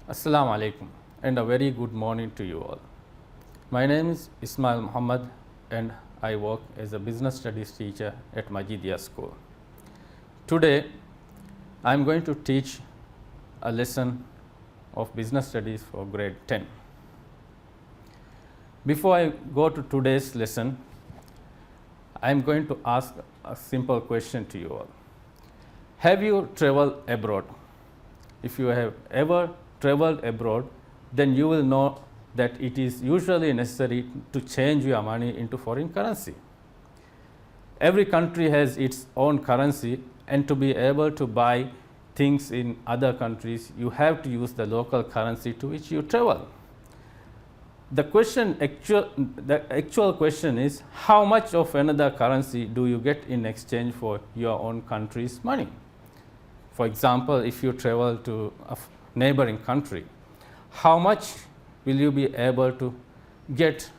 Assalamu alaikum and a very good morning to you all. My name is Ismail Muhammad and I work as a business studies teacher at Majidia School. Today I am going to teach a lesson of business studies for grade 10. Before I go to today's lesson, I am going to ask a simple question to you all. Have you traveled abroad? If you have ever traveled abroad, then you will know that it is usually necessary to change your money into foreign currency. Every country has its own currency, and to be able to buy things in other countries, you have to use the local currency to which you travel. The actual question is, how much of another currency do you get in exchange for your own country's money? For example, if you travel to a neighboring country, how much will you be able to get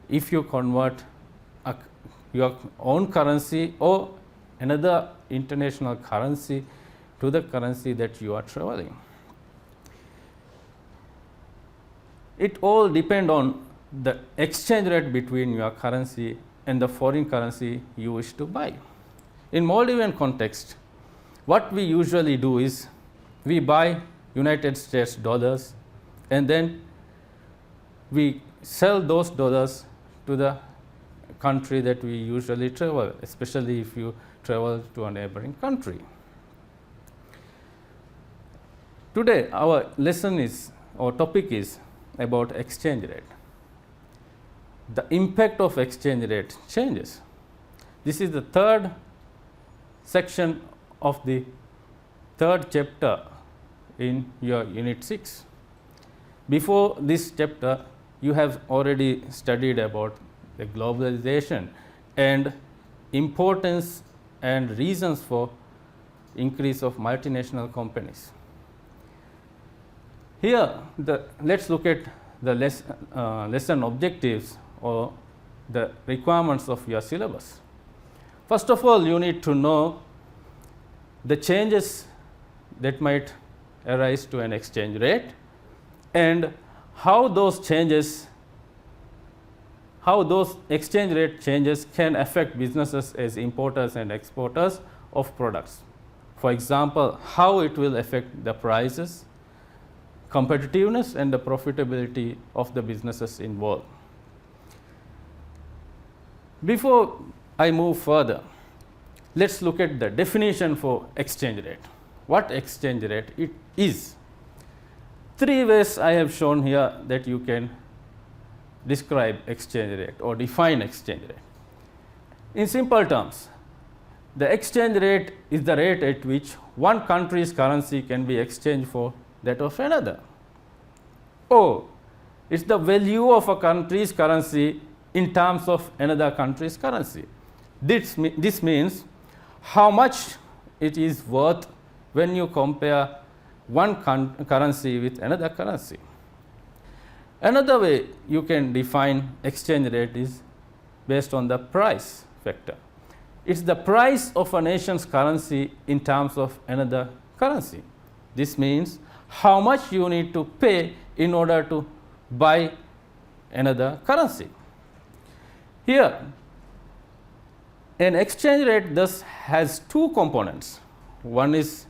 if you convert your own currency or another international currency to the currency that you are traveling? It all depends on the exchange rate between your currency and the foreign currency you wish to buy. In Maldivian context, what we usually do is we buy United States dollars and then we sell those dollars to the country that we usually travel, especially if you travel to a neighboring country. Today our topic is about exchange rate. The impact of exchange rate changes. This is the third section of the third chapter in your unit 6. Before this chapter, you have already studied about the globalization and importance and reasons for increase of multinational companies. Here, let's look at the lesson objectives or the requirements of your syllabus. First of all, you need to know the changes that might arise to an exchange rate and how those exchange rate changes can affect businesses as importers and exporters of products. For example, how it will affect the prices, competitiveness and the profitability of the businesses involved. Before I move further, let's look at the definition for exchange rate. What exchange rate it is? Three ways I have shown here that you can describe exchange rate or define exchange rate. In simple terms, the exchange rate is the rate at which one country's currency can be exchanged for that of another. Or it's the value of a country's currency in terms of another country's currency. This means how much it is worth when you compare one currency with another currency. Another way you can define exchange rate is based on the price factor. It's the price of a nation's currency in terms of another currency. This means how much you need to pay in order to buy another currency. Here, an exchange rate thus has two components. One is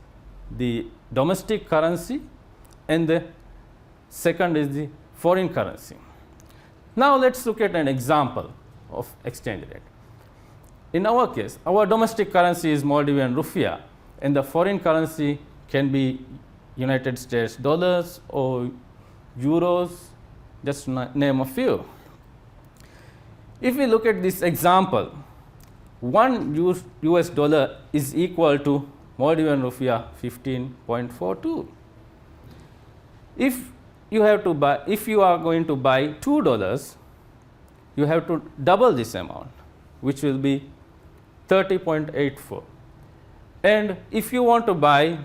the domestic currency and the second is the foreign currency. Now let's look at an example of exchange rate. In our case, our domestic currency is Maldivian rupiah and the foreign currency can be United States dollars or euros, just to name a few. If we look at this example, one US dollar is equal to Maldivian rupiah 15.42. If you are going to buy $2, you have to double this amount, which will be 30.84. And if you want to buy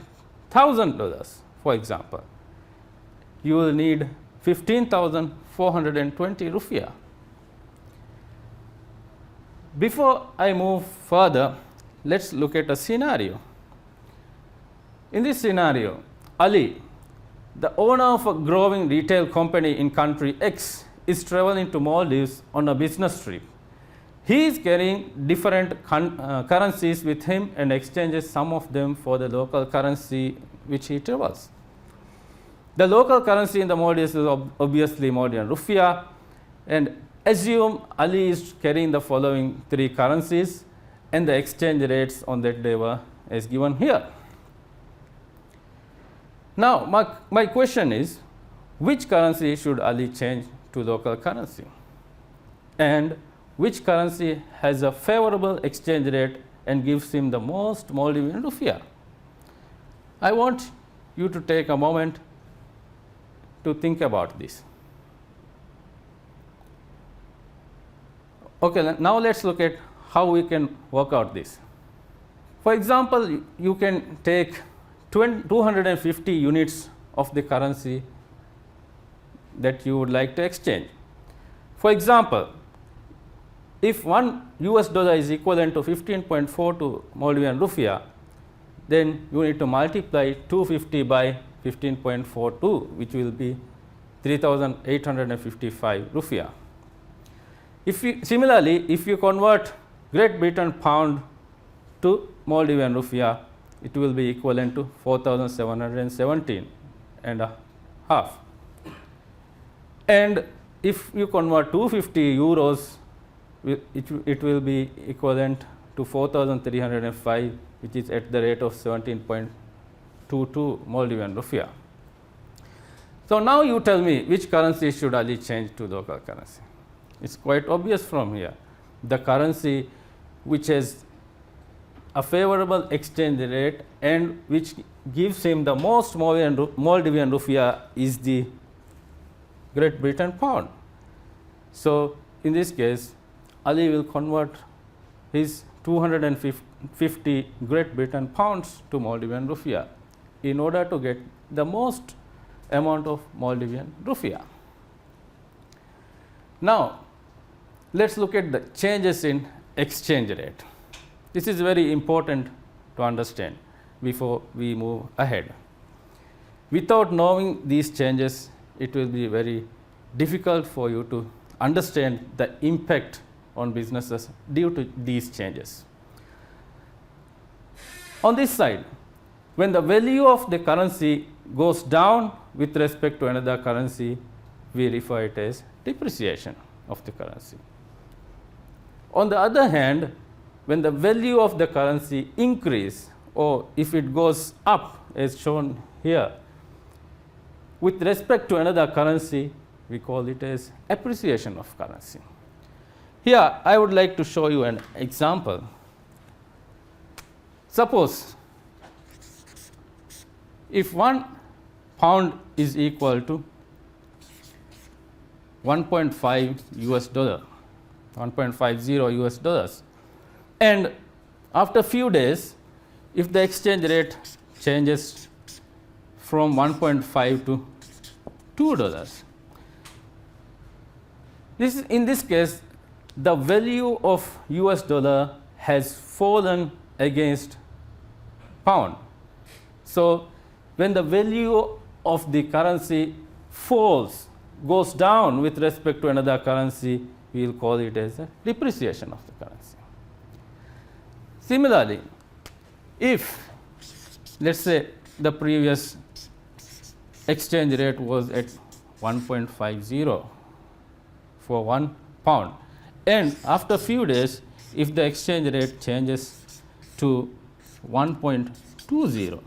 $1,000, for example, you will need 15,420 rupiah. Before I move further, let's look at a scenario. In this scenario, Ali, the owner of a growing retail company in country X, is traveling to Maldives on a business trip. He is carrying different currencies with him and exchanges some of them for the local currency which he travels. The local currency in the Maldives is obviously Maldivian rupiah, and assume Ali is carrying the following three currencies and the exchange rates on that day were as given here. Now, my question is, which currency should Ali change to local currency, and which currency has a favorable exchange rate and gives him the most Maldivian rupiah? I want you to take a moment to think about this. Okay, now let's look at how we can work out this. For example, you can take 250 units of the currency that you would like to exchange. For example, if $1 is equivalent to 15.42 Maldivian rupiah, then you need to multiply 250 by 15.42, which will be 3,855 rupiah. Similarly, if you convert Great Britain pound to Maldivian rupiah, it will be equivalent to 4,717 and a half. And if you convert 250 euros, it will be equivalent to 4,305, which is at the rate of 17.22 Maldivian rupiah. So now you tell me which currency should Ali change to local currency. It's quite obvious from here. The currency which has a favorable exchange rate and which gives him the most Maldivian rupiah is the Great Britain pound. So in this case, Ali will convert his 250 Great Britain pounds to Maldivian rupiah in order to get the most amount of Maldivian rupiah. Now, let's look at the changes in exchange rate. This is very important to understand before we move ahead. Without knowing these changes, it will be very difficult for you to understand the impact on businesses due to these changes. On this side, when the value of the currency goes down with respect to another currency, we refer it as depreciation of the currency. On the other hand, when the value of the currency increase, or if it goes up as shown here, with respect to another currency, we call it as appreciation of currency. Here, I would like to show you an example. Suppose if 1 pound is equal to 1.5 US dollar, 1.50 US dollars, and after few days, if the exchange rate changes from 1.5 to $2, in this case, the value of US dollar has fallen against pound. So when the value of the currency falls, goes down with respect to another currency, we will call it as a depreciation of the currency. Similarly, if let us say the previous exchange rate was at 1.50 for 1 pound, and after few days, if the exchange rate changes to 1.20,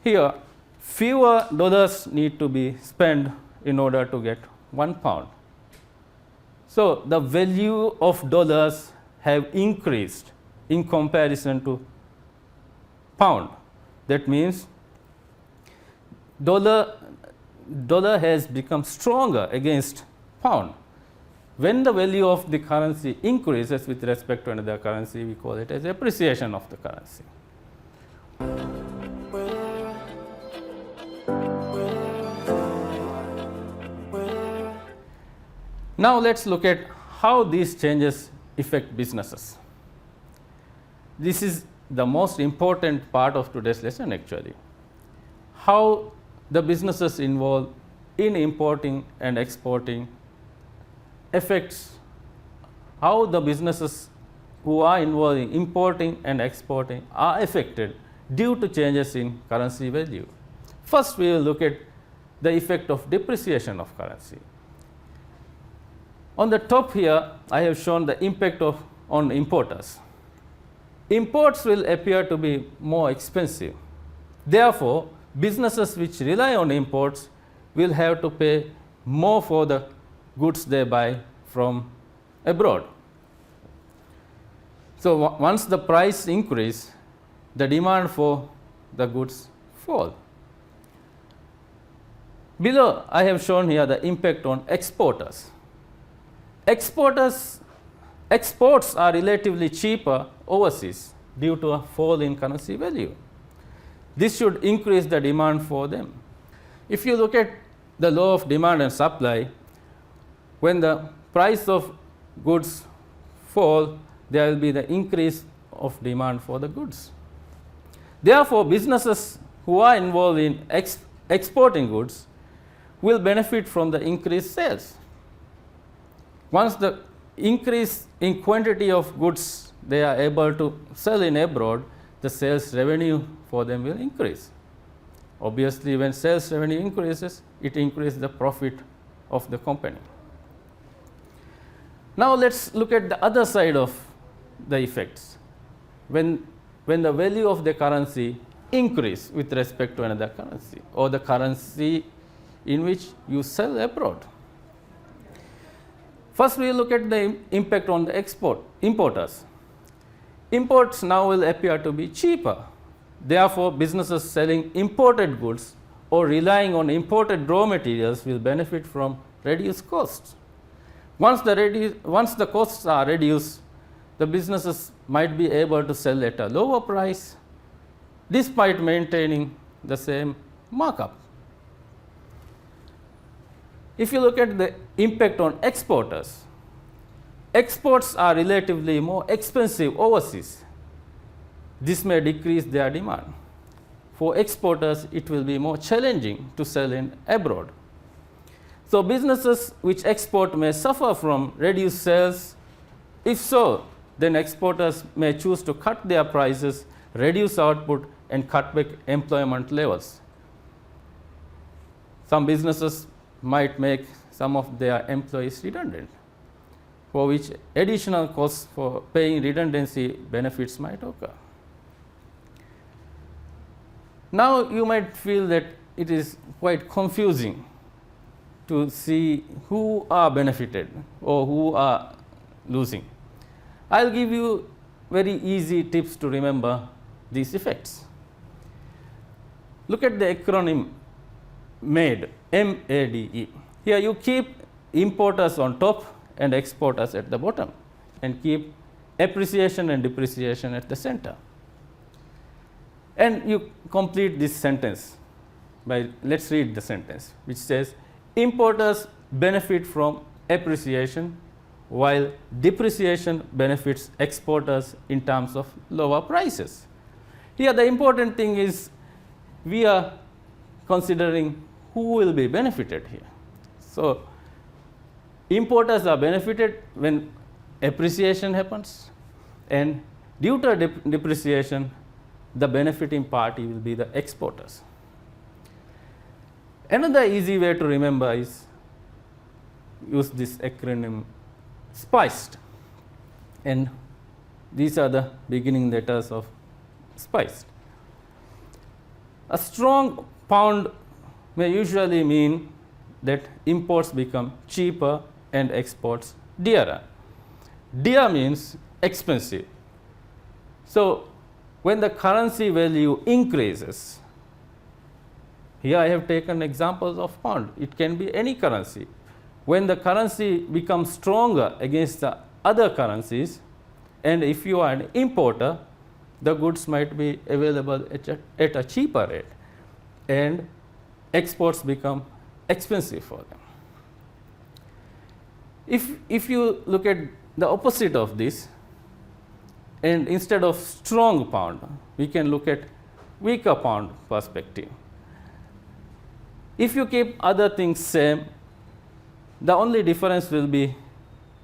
here fewer dollars need to be spent in order to get 1 pound. So the value of dollars have increased in comparison to pound. That means dollar has become stronger against pound. When the value of the currency increases with respect to another currency, we call it as appreciation of the currency. Now let's look at how these changes affect businesses. This is the most important part of today's lesson actually. how the businesses involved in importing and exporting affects how the businesses who are involved in importing and exporting are affected due to changes in currency value. First, we will look at the effect of depreciation of currency. On the top here, I have shown the impact on importers. Imports will appear to be more expensive. Therefore, businesses which rely on imports will have to pay more for the goods they buy from abroad. So, once the price increase, the demand for the goods fall. Below, I have shown here the impact on exporters. Exports are relatively cheaper overseas due to a fall in currency value. This should increase the demand for them. If you look at the law of demand and supply, when the price of goods fall, there will be the increase of demand for the goods. Therefore, businesses who are involved in exporting goods will benefit from the increased sales. Once the increase in quantity of goods they are able to sell in abroad, the sales revenue for them will increase. Obviously, when sales revenue increases, it increases the profit of the company. Now, let us look at the other side of the effects. When the value of the currency increase with respect to another currency, or the currency in which you sell abroad. First, we will look at the impact on the importers. Imports now will appear to be cheaper. Therefore, businesses selling imported goods or relying on imported raw materials will benefit from reduced costs. Once the costs are reduced, the businesses might be able to sell at a lower price despite maintaining the same markup. If you look at the impact on exporters, exports are relatively more expensive overseas. This may decrease their demand. For exporters, it will be more challenging to sell in abroad. So, businesses which export may suffer from reduced sales. If so, then exporters may choose to cut their prices, reduce output, and cut back employment levels. Some businesses might make some of their employees redundant, for which additional costs for paying redundancy benefits might occur. Now, you might feel that it is quite confusing to see who are benefited or who are losing. I will give you very easy tips to remember these effects. Look at the acronym MADE, M-A-D-E. Here you keep importers on top and exporters at the bottom, and keep appreciation and depreciation at the center. And you complete this sentence by, let us read the sentence, which says, importers benefit from appreciation while depreciation benefits exporters in terms of lower prices. Here the important thing is we are considering who will be benefited here. So, importers are benefited when appreciation happens, and due to depreciation, the benefiting party will be the exporters. Another easy way to remember is use this acronym SPICED, and these are the beginning letters of SPICED. A strong pound may usually mean that imports become cheaper and exports dearer. Dear means expensive. So, when the currency value increases, here I have taken examples of pound, it can be any currency. When the currency becomes stronger against the other currencies, and if you are an importer, the goods might be available at a cheaper rate, and exports become expensive for them. If you look at the opposite of this, and instead of strong pound, we can look at weaker pound perspective. If you keep other things same, the only difference will be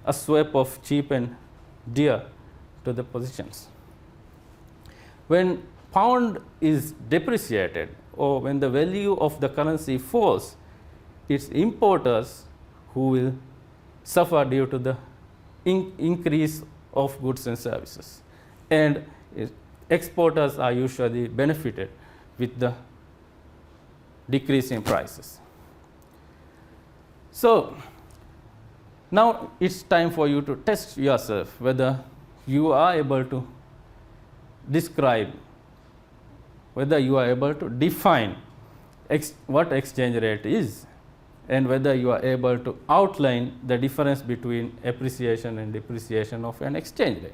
a swap of cheap and dear to the positions. When pound is depreciated or when the value of the currency falls, it's importers who will suffer due to the increase of goods and services, and exporters are usually benefited with the decrease in prices. So now it's time for you to test yourself whether you are able to describe, whether you are able to define what exchange rate is, and whether you are able to outline the difference between appreciation and depreciation of an exchange rate.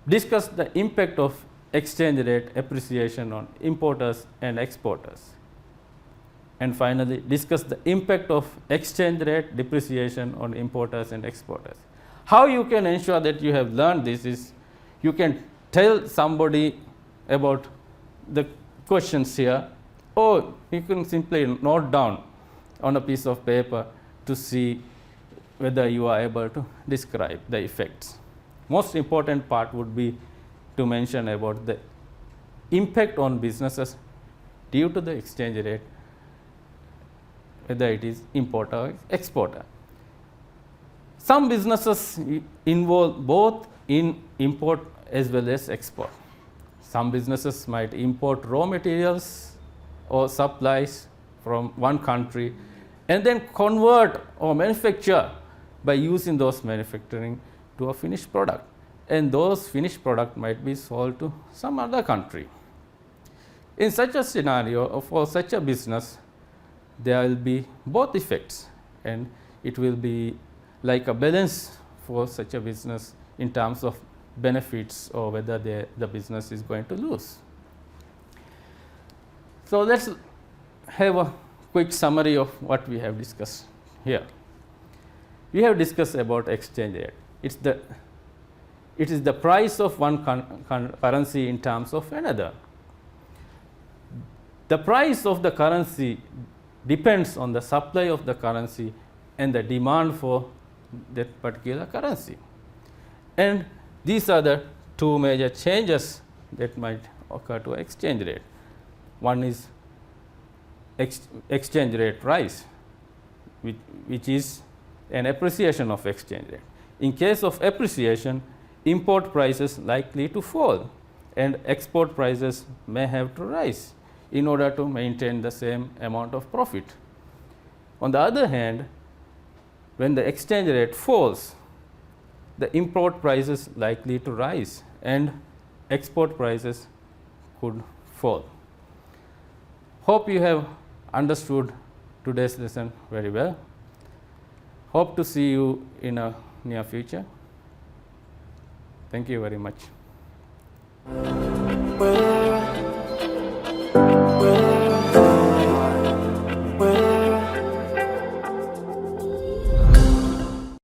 Discuss the impact of exchange rate appreciation on importers and exporters. And finally, discuss the impact of exchange rate depreciation on importers and exporters. How you can ensure that you have learned this is you can tell somebody about the questions here, or you can simply note down on a piece of paper to see whether you are able to describe the effects. Most important part would be to mention about the impact on businesses due to the exchange rate, whether it is importer or exporter. Some businesses involve both in import as well as export. Some businesses might import raw materials or supplies from one country and then convert or manufacture by using those manufacturing to a finished product, and those finished product might be sold to some other country. In such a scenario, or for such a business, there will be both effects, and it will be like a balance for such a business in terms of benefits or whether the business is going to lose. So let's have a quick summary of what we have discussed here. We have discussed about exchange rate. It is the price of one currency in terms of another. The price of the currency depends on the supply of the currency and the demand for that particular currency. And these are the two major changes that might occur to exchange rate. One is exchange rate rise, which is an appreciation of exchange rate. In case of appreciation, import prices likely to fall and export prices may have to rise in order to maintain the same amount of profit. On the other hand, when the exchange rate falls, the import prices likely to rise and export prices could fall. Hope you have understood today's lesson very well. Hope to see you in a near future. Thank you very much.